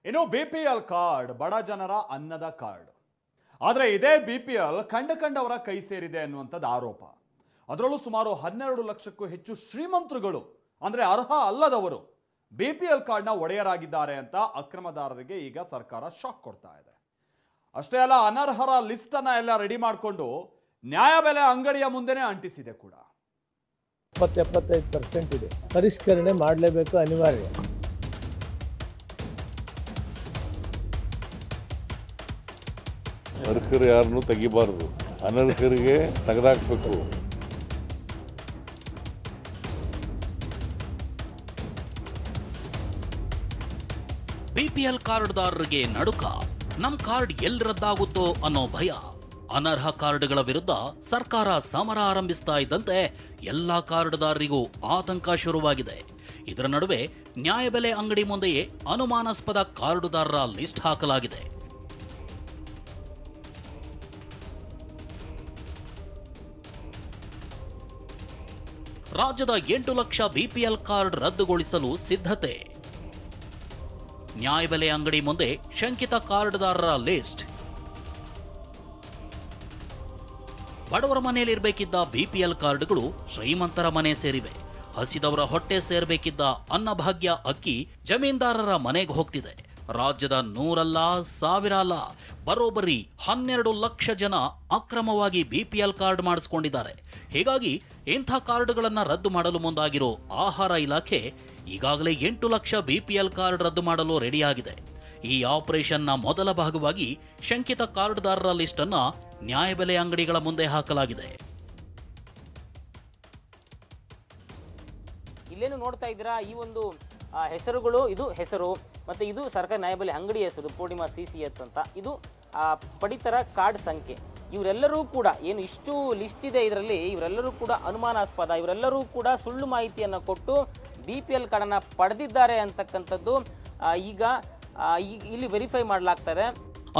ಇನ್ನು BPL card ಬಡ ಜನರ ಅನ್ನದ ಕಾರ್ಡ್. ಆದರೆ ಇದೇ ಬಿಪಿಎಲ್ ಕಂಡವರ ಕೈ ಸೇರಿದೆ ಅನ್ನುವಂಥದ್ದು ಆರೋಪ. ಅದರಲ್ಲೂ ಸುಮಾರು 12 ಲಕ್ಷಕ್ಕೂ ಹೆಚ್ಚು ಶ್ರೀಮಂತರುಗಳು ಅಂದ್ರೆ ಅರ್ಹ ಅಲ್ಲದವರು ಬಿಪಿಎಲ್ ಕಾರ್ಡ್ನ ಒಡೆಯರಾಗಿದ್ದಾರೆ ಅಂತ ಅಕ್ರಮದಾರರಿಗೆ ಈಗ ಸರ್ಕಾರ ಶಾಕ್ ಕೊಡ್ತಾ ಇದೆ. ಅಷ್ಟೇ ಅಲ್ಲ, ಅನರ್ಹರ ಲಿಸ್ಟ್ ಅನ್ನ ಎಲ್ಲ ರೆಡಿ ಮಾಡಿಕೊಂಡು ನ್ಯಾಯಬೆಲೆ ಅಂಗಡಿಯ ಮುಂದೆನೆ ಅಂಟಿಸಿದೆ ಕೂಡ. 70-75% ಇದೆ, ಪರಿಷ್ಕರಣೆ ಮಾಡಲೇಬೇಕು, ಅನಿವಾರ್ಯ. ಅರ್ಹರು ಯಾರನ್ನು ತೆಗಿಬಾರ್ದು, ಅನರ್ಹರಿಗೆ ತೆಗೆದಾಕಬೇಕು. ಬಿಪಿಎಲ್ ಕಾರ್ಡ್ದಾರರಿಗೆ ನಡುಕ. ನಮ್ ಕಾರ್ಡ್ ಎಲ್ಲಿ ರದ್ದಾಗುತ್ತೋ ಅನ್ನೋ ಭಯ. ಅನರ್ಹ ಕಾರ್ಡ್ಗಳ ವಿರುದ್ಧ ಸರ್ಕಾರ ಸಮರ ಆರಂಭಿಸ್ತಾ ಇದ್ದಂತೆ ಎಲ್ಲಾ ಕಾರ್ಡ್ದಾರರಿಗೂ ಆತಂಕ ಶುರುವಾಗಿದೆ. ಇದರ ನಡುವೆ ನ್ಯಾಯಬೆಲೆ ಅಂಗಡಿ ಮುಂದೆಯೇ ಅನುಮಾನಾಸ್ಪದ ಕಾರ್ಡುದಾರರ ಲಿಸ್ಟ್ ಹಾಕಲಾಗಿದೆ. ರಾಜ್ಯದ 8 ಲಕ್ಷ ಬಿಪಿಎಲ್ ಕಾರ್ಡ್ ರದ್ದುಗೊಳಿಸಲು ಸಿದ್ಧತೆ. ನ್ಯಾಯಬೆಲೆ ಅಂಗಡಿ ಮುಂದೆ ಶಂಕಿತ ಕಾರ್ಡ್ದಾರರ ಲಿಸ್ಟ್. ಬಡವರ ಮನೆಯಲ್ಲಿರಬೇಕಿದ್ದ ಬಿಪಿಎಲ್ ಕಾರ್ಡ್ಗಳು ಶ್ರೀಮಂತರ ಮನೆ ಸೇರಿವೆ. ಹಸಿದವರ ಹೊಟ್ಟೆ ಸೇರಬೇಕಿದ್ದ ಅನ್ನಭಾಗ್ಯ ಅಕ್ಕಿ ಜಮೀನ್ದಾರರ ಮನೆಗೆ ಹೋಗ್ತಿದೆ. ರಾಜ್ಯದ 100 ಅಲ್ಲ, 1000 ಅಲ್ಲ, ಬರೋಬ್ಬರಿ 12 ಲಕ್ಷ ಜನ ಅಕ್ರಮವಾಗಿ ಬಿಪಿಎಲ್ ಕಾರ್ಡ್ ಮಾಡಿಸಿಕೊಂಡಿದ್ದಾರೆ. ಹೀಗಾಗಿ ಇಂಥ ಕಾರ್ಡ್ಗಳನ್ನು ರದ್ದು ಮಾಡಲು ಮುಂದಾಗಿರೋ ಆಹಾರ ಇಲಾಖೆ ಈಗಾಗಲೇ 8 ಲಕ್ಷ ಬಿಪಿಎಲ್ ಕಾರ್ಡ್ ರದ್ದು ಮಾಡಲು ರೆಡಿಯಾಗಿದೆ. ಈ ಆಪರೇಷನ್ನ ಮೊದಲ ಭಾಗವಾಗಿ ಶಂಕಿತ ಕಾರ್ಡ್ದಾರರ ಲಿಸ್ಟ್ ಅನ್ನ ನ್ಯಾಯಬೆಲೆ ಅಂಗಡಿಗಳ ಮುಂದೆ ಹಾಕಲಾಗಿದೆ. ಇಲ್ಲೇನು ನೋಡ್ತಾ ಇದ್ದೀರಾ, ಈ ಒಂದು ಹೆಸರುಗಳು, ಇದು ಹೆಸರು ಮತ್ತು ಇದು ಸರ್ಕಾರಿ ನ್ಯಾಯಬೆಲೆ ಅಂಗಡಿ ಹೆಸರು ಪೂರ್ಣಿಮಾ CCS ಅಂತ. ಇದು ಪಡಿತರ ಕಾರ್ಡ್ ಸಂಖ್ಯೆ. ಇವರೆಲ್ಲರೂ ಕೂಡ ಏನು ಇಷ್ಟು ಲಿಸ್ಟ್ ಇದೆ ಇದರಲ್ಲಿ, ಇವರೆಲ್ಲರೂ ಕೂಡ ಅನುಮಾನಾಸ್ಪದ, ಇವರೆಲ್ಲರೂ ಕೂಡ ಸುಳ್ಳು ಮಾಹಿತಿಯನ್ನು ಕೊಟ್ಟು BPL ಕಾರ್ಡನ್ನು ಪಡೆದಿದ್ದಾರೆ ಅಂತಕ್ಕಂಥದ್ದು ಈಗ ಇಲ್ಲಿ ವೆರಿಫೈ ಮಾಡಲಾಗ್ತದೆ.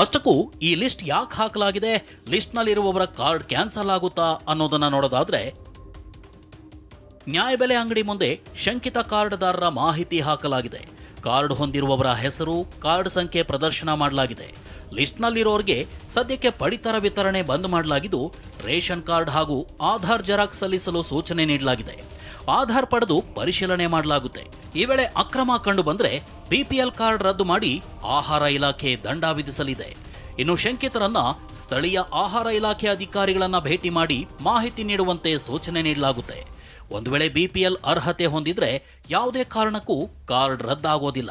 ಅಷ್ಟಕ್ಕೂ ಈ ಲಿಸ್ಟ್ ಯಾಕೆ ಹಾಕಲಾಗಿದೆ, ಲಿಸ್ಟ್ನಲ್ಲಿರುವವರ ಕಾರ್ಡ್ ಕ್ಯಾನ್ಸಲ್ ಆಗುತ್ತಾ ಅನ್ನೋದನ್ನ ನೋಡೋದಾದ್ರೆ, ನ್ಯಾಯಬೆಲೆ ಅಂಗಡಿ ಮುಂದೆ ಶಂಕಿತ ಕಾರ್ಡ್ದಾರರ ಮಾಹಿತಿ ಹಾಕಲಾಗಿದೆ. ಕಾರ್ಡ್ ಹೊಂದಿರುವವರ ಹೆಸರು, ಕಾರ್ಡ್ ಸಂಖ್ಯೆ ಪ್ರದರ್ಶನ ಮಾಡಲಾಗಿದೆ. ಲಿಸ್ಟ್ನಲ್ಲಿರೋರಿಗೆ ಸದ್ಯಕ್ಕೆ ಪಡಿತರ ವಿತರಣೆ ಬಂದ್ ಮಾಡಲಾಗಿದ್ದು, ರೇಷನ್ ಕಾರ್ಡ್ ಹಾಗೂ ಆಧಾರ್ ಜೆರಾಕ್ಸ್ ಸಲ್ಲಿಸಲು ಸೂಚನೆ ನೀಡಲಾಗಿದೆ. ಆಧಾರ್ ಪಡೆದು ಪರಿಶೀಲನೆ ಮಾಡಲಾಗುತ್ತೆ. ಈ ವೇಳೆ ಅಕ್ರಮ ಕಂಡು ಬಂದ್ರೆ ಬಿಪಿಎಲ್ ಕಾರ್ಡ್ ರದ್ದು ಮಾಡಿ ಆಹಾರ ಇಲಾಖೆ ದಂಡ ವಿಧಿಸಲಿದೆ. ಇನ್ನು ಶಂಕಿತರನ್ನ ಸ್ಥಳೀಯ ಆಹಾರ ಇಲಾಖೆ ಅಧಿಕಾರಿಗಳನ್ನ ಭೇಟಿ ಮಾಡಿ ಮಾಹಿತಿ ನೀಡುವಂತೆ ಸೂಚನೆ ನೀಡಲಾಗುತ್ತೆ. ಒಂದು ವೇಳೆ ಬಿಪಿಎಲ್ ಅರ್ಹತೆ ಹೊಂದಿದ್ರೆ ಯಾವುದೇ ಕಾರಣಕ್ಕೂ ಕಾರ್ಡ್ ರದ್ದಾಗೋದಿಲ್ಲ.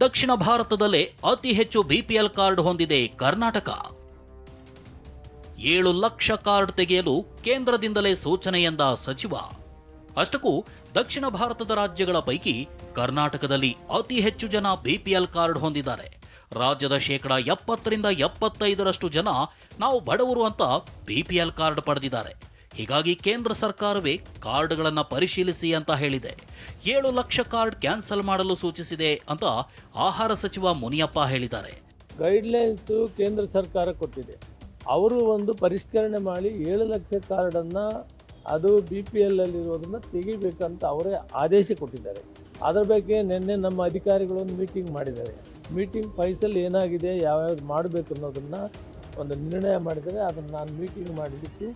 ದಕ್ಷಿಣ ಭಾರತದಲ್ಲೇ ಅತಿ ಹೆಚ್ಚು ಬಿಪಿಎಲ್ ಕಾರ್ಡ್ ಹೊಂದಿದೆ ಕರ್ನಾಟಕ. 7 ಲಕ್ಷ ಕಾರ್ಡ್ ತೆಗೆಯಲು ಕೇಂದ್ರದಿಂದಲೇ ಸೂಚನೆ ಎಂದ ಸಚಿವ. ಅಷ್ಟಕ್ಕೂ ದಕ್ಷಿಣ ಭಾರತದ ರಾಜ್ಯಗಳ ಪೈಕಿ ಕರ್ನಾಟಕದಲ್ಲಿ ಅತಿ ಹೆಚ್ಚು ಜನ ಬಿಪಿಎಲ್ ಕಾರ್ಡ್ ಹೊಂದಿದ್ದಾರೆ. ರಾಜ್ಯದ 70-75% ಜನ ನಾವು ಬಡವರು ಅಂತ ಬಿಪಿಎಲ್ ಕಾರ್ಡ್ ಪಡೆದಿದ್ದಾರೆ. ಹೀಗಾಗಿ ಕೇಂದ್ರ ಸರ್ಕಾರವೇ ಕಾರ್ಡ್ಗಳನ್ನು ಪರಿಶೀಲಿಸಿ ಅಂತ ಹೇಳಿದೆ. 7 ಲಕ್ಷ ಕಾರ್ಡ್ ಕ್ಯಾನ್ಸಲ್ ಮಾಡಲು ಸೂಚಿಸಿದೆ ಅಂತ ಆಹಾರ ಸಚಿವ ಮುನಿಯಪ್ಪ ಹೇಳಿದ್ದಾರೆ. ಗೈಡ್ಲೈನ್ಸ್ ಕೇಂದ್ರ ಸರ್ಕಾರ ಕೊಟ್ಟಿದೆ. ಅವರು ಒಂದು ಪರಿಷ್ಕರಣೆ ಮಾಡಿ 7 ಲಕ್ಷ ಕಾರ್ಡನ್ನು ಅದು BPL ಅಲ್ಲಿರೋದನ್ನು ತೆಗಿಬೇಕಂತ ಅವರೇ ಆದೇಶ ಕೊಟ್ಟಿದ್ದಾರೆ. ಅದರ ಬಗ್ಗೆ ನಿನ್ನೆ ನಮ್ಮ ಅಧಿಕಾರಿಗಳೊಂದು ಮೀಟಿಂಗ್ ಮಾಡಿದ್ದಾರೆ. ಮೀಟಿಂಗ್ ಫೈಸಲ್ ಏನಾಗಿದೆ, ಯಾವ್ಯಾವ್ದು ಮಾಡಬೇಕು ಅನ್ನೋದನ್ನು ಒಂದು ನಿರ್ಣಯ ಮಾಡಿದರೆ ಅದನ್ನು ನಾನು ಮೀಟಿಂಗ್ ಮಾಡಿಬಿಟ್ಟು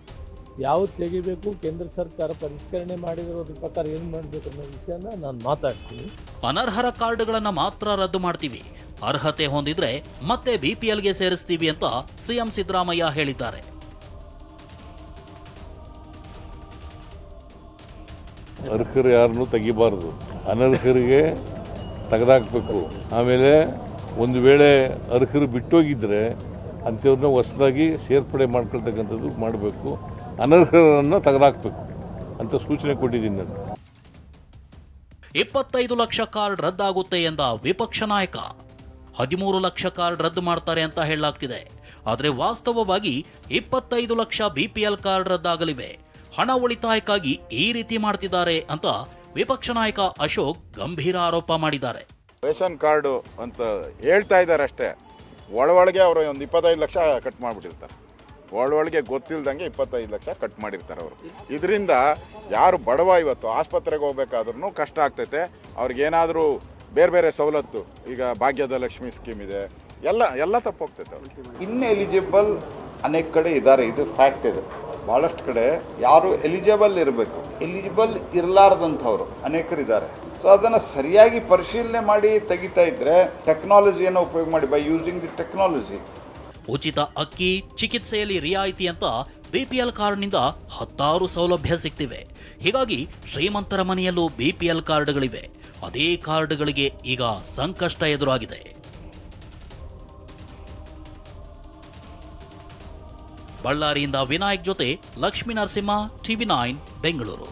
ಯಾವ್ದು ತೆಗಿಬೇಕು, ಕೇಂದ್ರ ಸರ್ಕಾರ ಪರಿಷ್ಕರಣೆ ಮಾಡಿರೋದ್ರ ಪ್ರಕಾರ ಏನು ಮಾಡಬೇಕು ಅನ್ನೋ ವಿಷಯನ ನಾನು ಮಾತಾಡ್ತೀನಿ. ಅನರ್ಹರ ಕಾರ್ಡ್ಗಳನ್ನು ಮಾತ್ರ ರದ್ದು ಮಾಡ್ತೀವಿ, ಅರ್ಹತೆ ಹೊಂದಿದ್ರೆ ಮತ್ತೆ ಬಿಪಿಎಲ್ಗೆ ಸೇರಿಸ್ತೀವಿ ಅಂತ ಸಿಎಂ ಸಿದ್ದರಾಮಯ್ಯ ಹೇಳಿದ್ದಾರೆ. ಅರ್ಹರು ಯಾರನ್ನು ತೆಗಿಬಾರ್ದು, ಅನರ್ಹರಿಗೆ ತೆಗೆದಾಕಬೇಕು. ಆಮೇಲೆ ಒಂದು ವೇಳೆ ಅರ್ಹರು ಬಿಟ್ಟೋಗಿದ್ರೆ ಅಂಥವ್ರನ್ನ ಹೊಸದಾಗಿ ಸೇರ್ಪಡೆ ಮಾಡ್ಕೊಳ್ತಕ್ಕಂಥದ್ದು ಮಾಡಬೇಕು. ಅನರ್ಹರನ್ನು ತೆಗೆದಾಕಬೇಕು ಅಂತ ಸೂಚನೆ ಕೊಟ್ಟಿದ್ದೀನಿ ನಾನು. 25 ಲಕ್ಷ ಕಾರ್ಡ್ ರದ್ದಾಗುತ್ತೆ ಎಂದ ವಿಪಕ್ಷ ನಾಯಕ. 13 ಲಕ್ಷ ಕಾರ್ಡ್ ರದ್ದು ಮಾಡ್ತಾರೆ ಅಂತ ಹೇಳಲಾಗ್ತಿದೆ. ಆದರೆ ವಾಸ್ತವವಾಗಿ 25 ಲಕ್ಷ ಬಿಪಿಎಲ್ ಕಾರ್ಡ್ ರದ್ದಾಗಲಿವೆ. ಹಣ ಉಳಿತಾಯಕ್ಕಾಗಿ ಈ ರೀತಿ ಮಾಡ್ತಿದ್ದಾರೆ ಅಂತ ವಿಪಕ್ಷ ನಾಯಕ ಅಶೋಕ್ ಗಂಭೀರ ಆರೋಪ ಮಾಡಿದ್ದಾರೆ. ರೇಷನ್ ಕಾರ್ಡು ಅಂತ ಹೇಳ್ತಾ ಇದ್ದಾರೆ ಅಷ್ಟೇ, ಒಳಗೆ ಅವರು ಒಂದು 25 ಲಕ್ಷ ಕಟ್ ಮಾಡಿಬಿಟ್ಟಿರ್ತಾರೆ. ಒಳಗೆ ಗೊತ್ತಿಲ್ದಂಗೆ 25 ಲಕ್ಷ ಕಟ್ ಮಾಡಿರ್ತಾರೆ ಅವರು. ಇದರಿಂದ ಯಾರು ಬಡವ ಇವತ್ತು ಆಸ್ಪತ್ರೆಗೆ ಹೋಗ್ಬೇಕಾದ್ರೂ ಕಷ್ಟ ಆಗ್ತೈತೆ. ಅವ್ರಿಗೇನಾದರೂ ಬೇರೆ ಬೇರೆ ಸವಲತ್ತು, ಈಗ ಭಾಗ್ಯದ ಲಕ್ಷ್ಮಿ ಸ್ಕೀಮ್ ಇದೆ, ಎಲ್ಲ ತಪ್ಪೋಗ್ತೈತೆ ಅವ್ರಿಗೆ. ಇನ್ನು ಎಲಿಜಿಬಲ್ ಅನೇಕ ಕಡೆ ಇದ್ದಾರೆ, ಇದು ಫ್ಯಾಕ್ಟ್ ಇದೆ. ಭಾಳಷ್ಟು ಕಡೆ ಯಾರು ಎಲಿಜಿಬಲ್ ಇರಬೇಕು, ಎಲಿಜಿಬಲ್ ಇರಲಾರ್ದಂಥವ್ರು ಅನೇಕರಿದ್ದಾರೆ. ಸೊ ಅದನ್ನು ಸರಿಯಾಗಿ ಪರಿಶೀಲನೆ ಮಾಡಿ ತೆಗಿತಾ ಇದ್ದರೆ ಟೆಕ್ನಾಲಜಿಯನ್ನು ಉಪಯೋಗ ಮಾಡಿ, ಬೈ ಯೂಸಿಂಗ್ ದಿ ಟೆಕ್ನಾಲಜಿ. ಉಚಿತ ಅಕ್ಕಿ, ಚಿಕಿತ್ಸೆಯಲ್ಲಿ ರಿಯಾಯಿತಿ ಅಂತ ಬಿಪಿಎಲ್ ಕಾರ್ಡ್ನಿಂದ 10 ಸೌಲಭ್ಯ ಸಿಗ್ತಿವೆ. ಹೀಗಾಗಿ ಶ್ರೀಮಂತರ ಮನೆಯಲ್ಲೂ ಬಿಪಿಎಲ್ ಕಾರ್ಡ್ಗಳಿವೆ. ಅದೇ ಕಾರ್ಡ್ಗಳಿಗೆ ಈಗ ಸಂಕಷ್ಟ ಎದುರಾಗಿದೆ. ಬಳ್ಳಾರಿಯಿಂದ ವಿನಾಯಕ್ ಜೊತೆ ಲಕ್ಷ್ಮೀ ನರಸಿಂಹ, TV9 ಬೆಂಗಳೂರು.